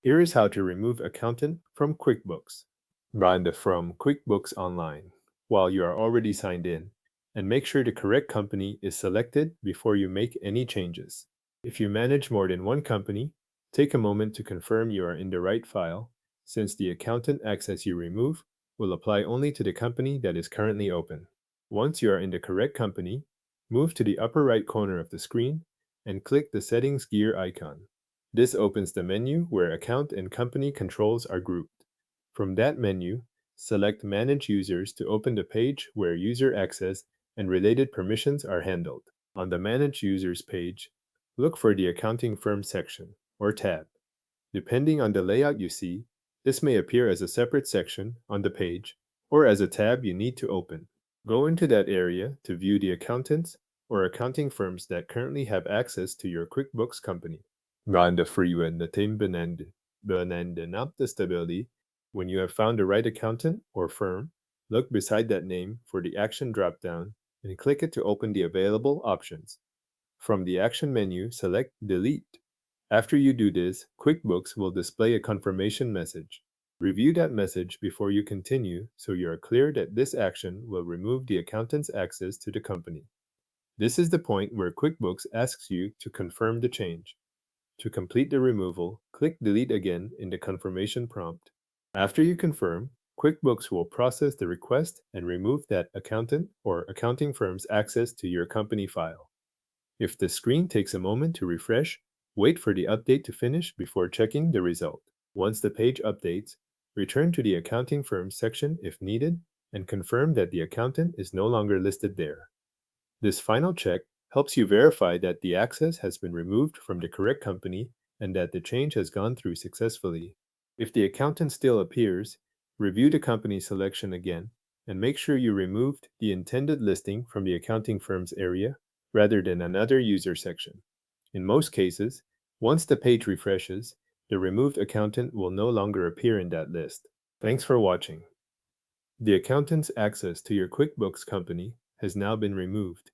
Here is how to remove accountant from QuickBooks. Find from QuickBooks Online while you are already signed in, and make sure the correct company is selected before you make any changes. If you manage more than one company, take a moment to confirm you are in the right file, since the accountant access you remove will apply only to the company that is currently open. Once you are in the correct company, move to the upper right corner of the screen and click the Settings gear icon. This opens the menu where account and company controls are grouped. From that menu, select Manage Users to open the page where user access and related permissions are handled. On the Manage Users page, look for the Accounting Firm section, or tab. Depending on the layout you see, this may appear as a separate section on the page or as a tab you need to open. Go into that area to view the accountants or accounting firms that currently have access to your QuickBooks company. Run the freeway the team benenden up the stability. When you have found the right accountant or firm, look beside that name for the Action dropdown and click it to open the available options. From the Action menu, select Delete. After you do this, QuickBooks will display a confirmation message. Review that message before you continue so you are clear that this action will remove the accountant's access to the company. This is the point where QuickBooks asks you to confirm the change. To complete the removal, click Delete again in the confirmation prompt. After you confirm, QuickBooks will process the request and remove that accountant or accounting firm's access to your company file. If the screen takes a moment to refresh, wait for the update to finish before checking the result. Once the page updates, return to the accounting firm section if needed and confirm that the accountant is no longer listed there. This final check helps you verify that the access has been removed from the correct company and that the change has gone through successfully. If the accountant still appears, review the company selection again and make sure you removed the intended listing from the accounting firm's area rather than another user section. In most cases, once the page refreshes, the removed accountant will no longer appear in that list. Thanks for watching. The accountant's access to your QuickBooks company has now been removed.